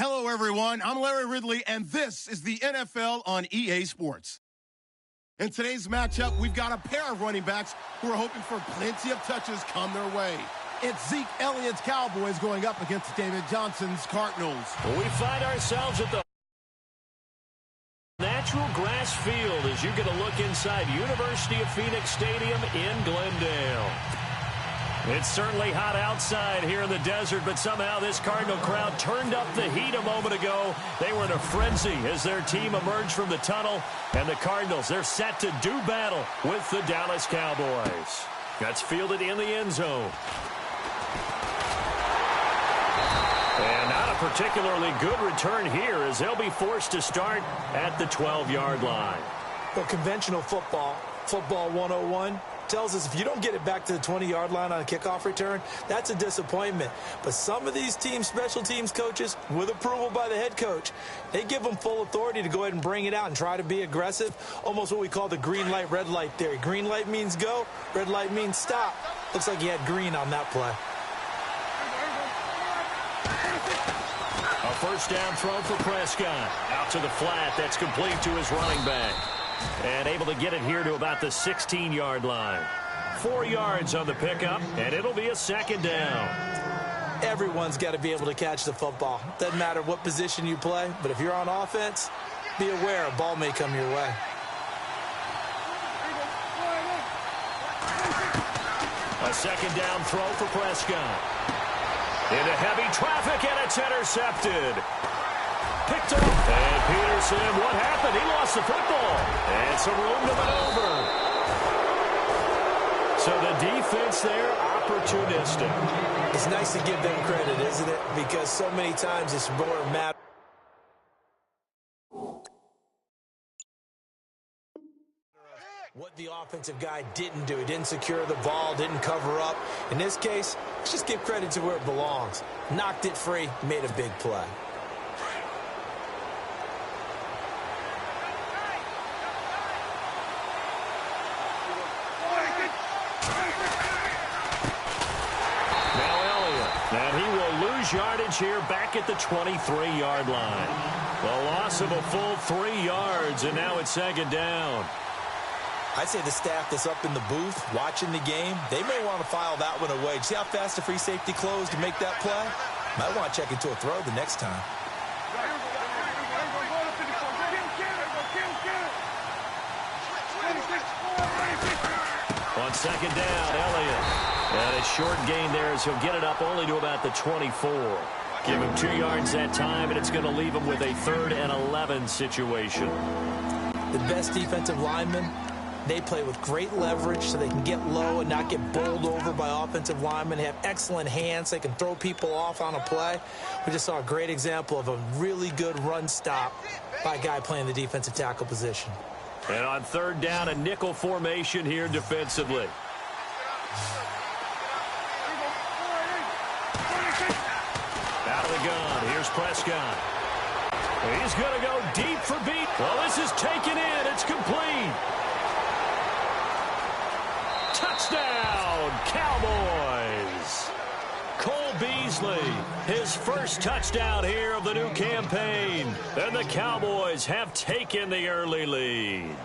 Hello, everyone. I'm Larry Ridley, and this is the NFL on EA Sports. In today's matchup, we've got a pair of running backs who are hoping for plenty of touches come their way. It's Zeke Elliott's Cowboys going up against David Johnson's Cardinals. We find ourselves at the natural grass field as you get a look inside University of Phoenix Stadium in Glendale. It's certainly hot outside here in the desert, but somehow this Cardinal crowd turned up the heat a moment ago. They were in a frenzy as their team emerged from the tunnel, and the Cardinals, they're set to do battle with the Dallas Cowboys. That's fielded in the end zone. And not a particularly good return here as they'll be forced to start at the 12-yard line. Well, conventional football 101, tells us if you don't get it back to the 20-yard line on a kickoff return, that's a disappointment. But some of these teams, special teams coaches, with approval by the head coach, they give them full authority to go ahead and bring it out and try to be aggressive, almost what we call the green light, red light theory. Green light means go, red light means stop. Looks like he had green on that play. A first down throw for Prescott. Out to the flat. That's complete to his running back. And able to get it here to about the 16-yard line. 4 yards on the pickup, and it'll be a second down. Everyone's got to be able to catch the football. Doesn't matter what position you play, but if you're on offense, be aware a ball may come your way. A second down throw for Prescott. Into heavy traffic, and it's intercepted. Picked up, and Peterson, what happened? He lost the football, and some room to maneuver. So the defense there, opportunistic. It's nice to give them credit, isn't it? Because so many times it's more a matter. What the offensive guy didn't do. He didn't secure the ball, didn't cover up. In this case, let's just give credit to where it belongs. Knocked it free, made a big play. And he will lose yardage here back at the 23-yard line. The loss of a full 3 yards, and now it's second down. I'd say the staff that's up in the booth watching the game, they may want to file that one away. See how fast the free safety closed to make that play? Might want to check into a throw the next time. On second down, Elliott. And a short gain there as he'll get it up only to about the 24. Give him 2 yards that time, and it's going to leave him with a 3rd and 11 situation. The best defensive linemen, they play with great leverage so they can get low and not get bowled over by offensive linemen. They have excellent hands. They can throw people off on a play. We just saw a great example of a really good run stop by a guy playing the defensive tackle position. And on third down, a nickel formation here defensively. Out of the gun, here's Prescott. He's going to go deep for beat. Well, this is taken in. It's complete. Touchdown, Cowboys. Cole Beasley, his first touchdown here of the new campaign. And the Cowboys have taken the early lead.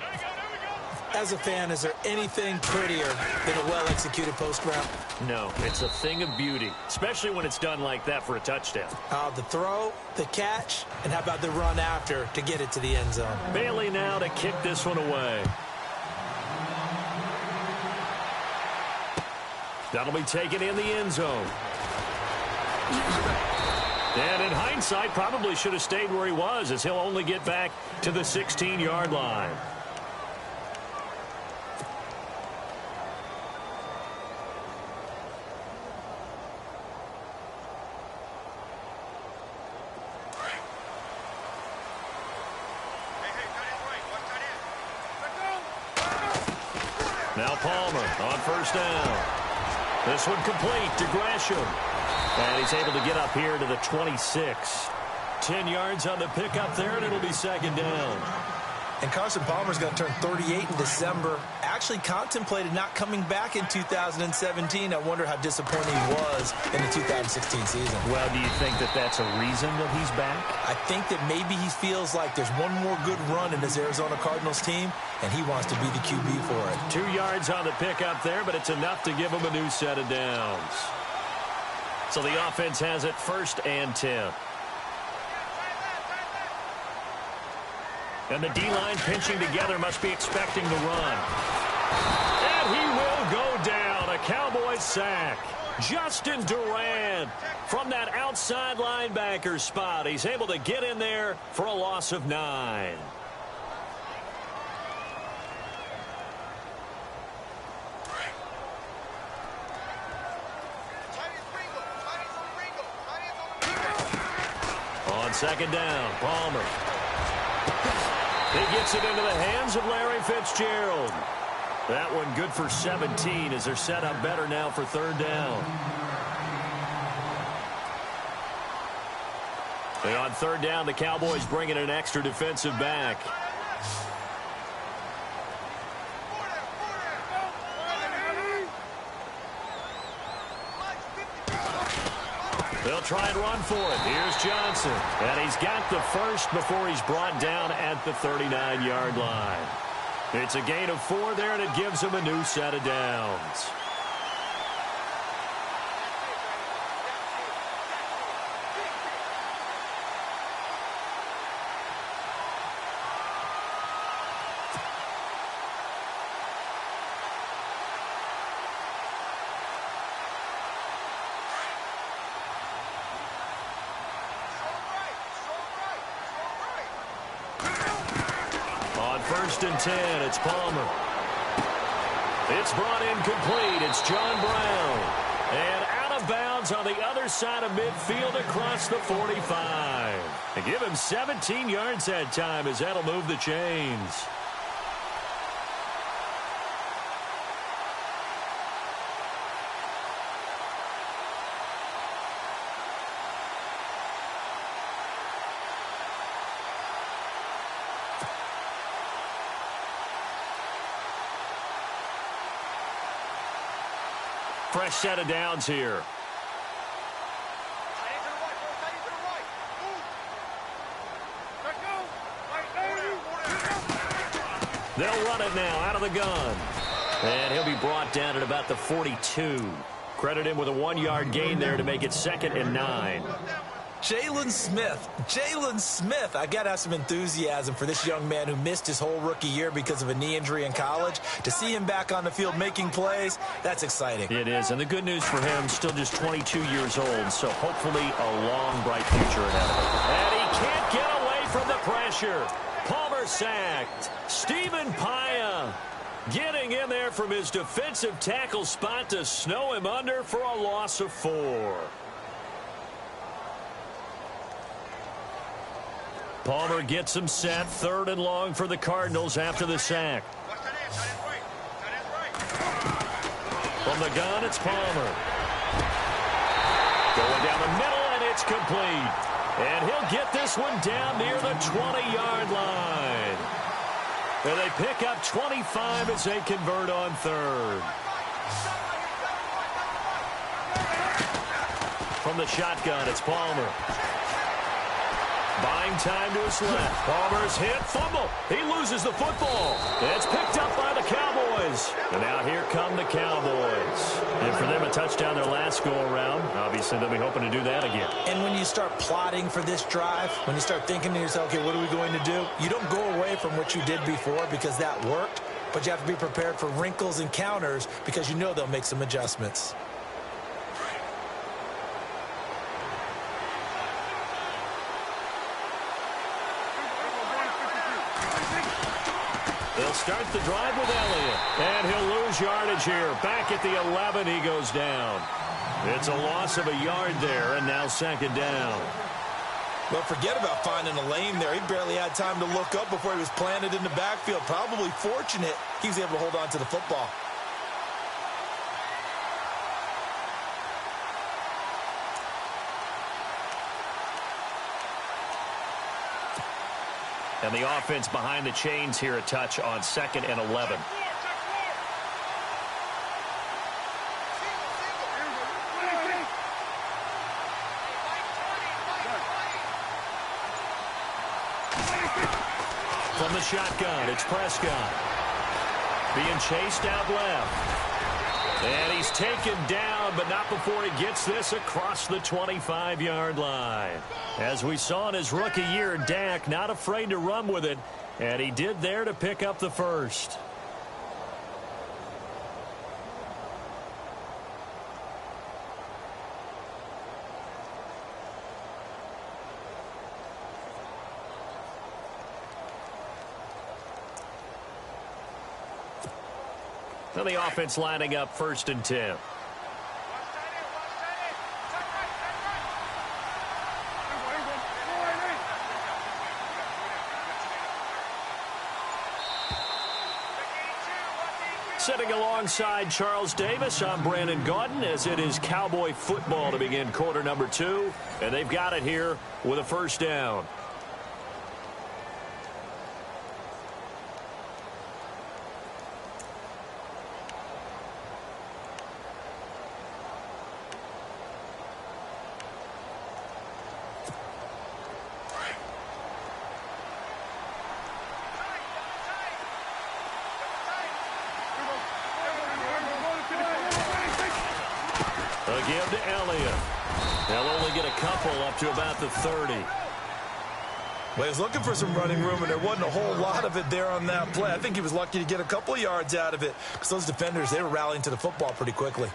As a fan, is there anything prettier than a well-executed post route? No, it's a thing of beauty, especially when it's done like that for a touchdown. The throw, the catch, and how about the run after to get it to the end zone? Bailey now to kick this one away. That'll be taken in the end zone. And in hindsight, probably should have stayed where he was as he'll only get back to the 16-yard line. Now Palmer on first down. This one complete to Gresham. And he's able to get up here to the 26. 10 yards on the pickup there, and it'll be second down. And Carson Palmer's going to turn 38 in December. Actually contemplated not coming back in 2017. I wonder how disappointing he was in the 2016 season. Well, do you think that that's a reason that he's back? I think that maybe he feels like there's one more good run in this Arizona Cardinals team, and he wants to be the QB for it. 2 yards on the pickup there, but it's enough to give him a new set of downs. So the offense has it 1st and 10. And the D-line pinching together, must be expecting the run. And he will go down. A Cowboys sack. Justin Durant from that outside linebacker spot. He's able to get in there for a loss of 9. On 2nd down, Palmer. He gets it into the hands of Larry Fitzgerald. That one good for 17 as they're set up better now for 3rd down. And on 3rd down, the Cowboys bring in an extra defensive back. They'll try and run for it. Here's Johnson. And he's got the first before he's brought down at the 39-yard line. It's a gain of 4 there, and it gives him a new set of downs. On 1st and 10, it's Palmer. It's brought in complete. It's John Brown. And out of bounds on the other side of midfield across the 45. And give him 17 yards that time as that'll move the chains. Fresh set of downs here. They'll run it now out of the gun. And he'll be brought down at about the 42. Credit him with a 1-yard gain there to make it 2nd and 9. Jalen Smith. I got to have some enthusiasm for this young man who missed his whole rookie year because of a knee injury in college. To see him back on the field making plays, that's exciting. It is, and the good news for him, still just 22 years old, so hopefully a long, bright future ahead of him. And he can't get away from the pressure. Palmer sacked. Stephen Paya getting in there from his defensive tackle spot to snow him under for a loss of 4. Palmer gets him set, 3rd and long for the Cardinals after the sack. From the gun, it's Palmer. Going down the middle, and it's complete. And he'll get this one down near the 20-yard line. And they pick up 25 as they convert on 3rd. From the shotgun, it's Palmer. Buying time to his left. Palmer's hit. Fumble. He loses the football. It's picked up by the Cowboys. And now here come the Cowboys. And for them, a touchdown their last go-around. Obviously, they'll be hoping to do that again. And when you start plotting for this drive, when you start thinking to yourself, okay, what are we going to do? You don't go away from what you did before because that worked. But you have to be prepared for wrinkles and counters because you know they'll make some adjustments. They'll start the drive with Elliott. And he'll lose yardage here. Back at the 11, he goes down. It's a loss of a yard there, and now 2nd down. Well, forget about finding a lane there. He barely had time to look up before he was planted in the backfield. Probably fortunate he was able to hold on to the football. And the offense behind the chains here a touch on 2nd and 11. From the shotgun, it's Prescott. Being chased out left. And he's taken down, but not before he gets this across the 25-yard line. As we saw in his rookie year, Dak not afraid to run with it, and he did there to pick up the first. So the offense lining up 1st and 10. Sitting alongside Charles Davis, I'm Brandon Gaudin, as it is Cowboy football to begin quarter number 2. And they've got it here with a 1st down. A give to Elliott. They'll only get a couple up to about the 30. Well, he was looking for some running room, and there wasn't a whole lot of it there on that play. I think he was lucky to get a couple of yards out of it because those defenders, they were rallying to the football pretty quickly.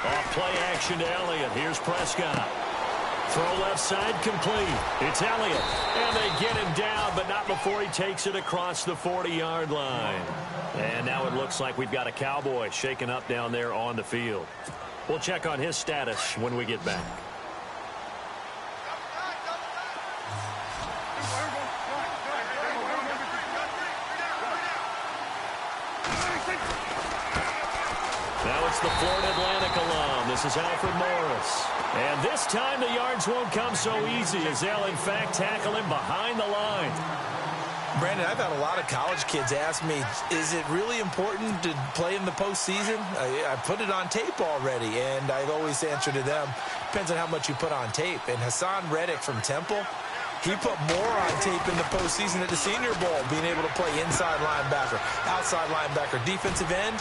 Off play action to Elliott. Here's Prescott. Throw left side complete. It's Elliott. And they get him down, but not before he takes it across the 40-yard line. And now it looks like we've got a Cowboy shaken up down there on the field. We'll check on his status when we get back. Now it's the Florida Atlantic alum. This is Alfred Morris. And this time the yards won't come so easy as they'll, in fact, tackle him behind the line. Brandon, I've had a lot of college kids ask me, is it really important to play in the postseason? I put it on tape already, and I've always answered to them, depends on how much you put on tape. And Hassan Reddick from Temple, he put more on tape in the postseason at the Senior Bowl, being able to play inside linebacker, outside linebacker, defensive end,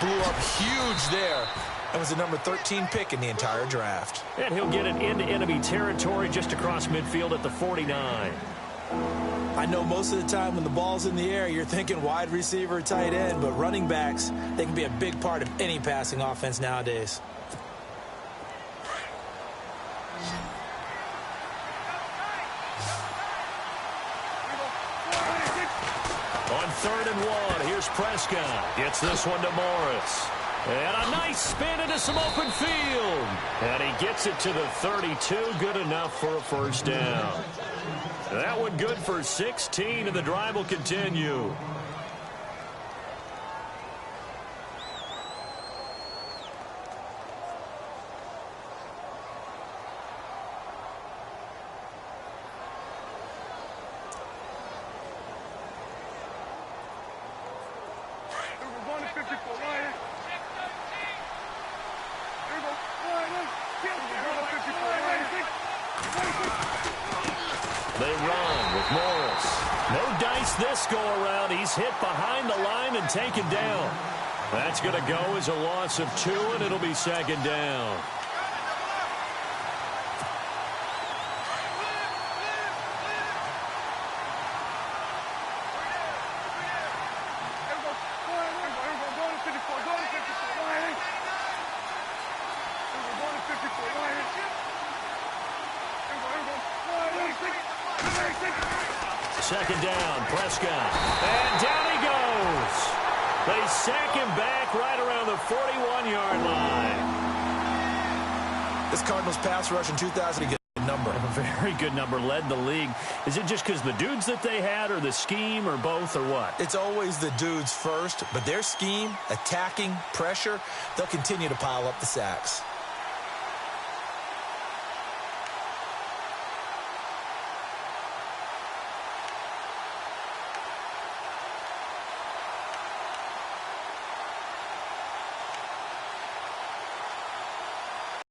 blew up huge there. That was the number 13 pick in the entire draft. And he'll get it into enemy territory just across midfield at the 49. I know most of the time when the ball's in the air, you're thinking wide receiver, tight end, but running backs, they can be a big part of any passing offense nowadays. On 3rd and 1, here's Prescott. Gets this one to Morris. And a nice spin into some open field. And he gets it to the 32. Good enough for a 1st down. That one good for 16, and the drive will continue. They run with Morris. No dice this go-around. He's hit behind the line and taken down. That's going to go as a loss of 2, and it'll be 2nd down. Second down, Prescott. And down he goes. They sack him back right around the 41-yard line. This Cardinals pass rush in 2000 to get 9 number. A very good number. Led the league. Is it just because the dudes that they had, or the scheme, or both, or what? It's always the dudes first, but their scheme, attacking, pressure, they'll continue to pile up the sacks.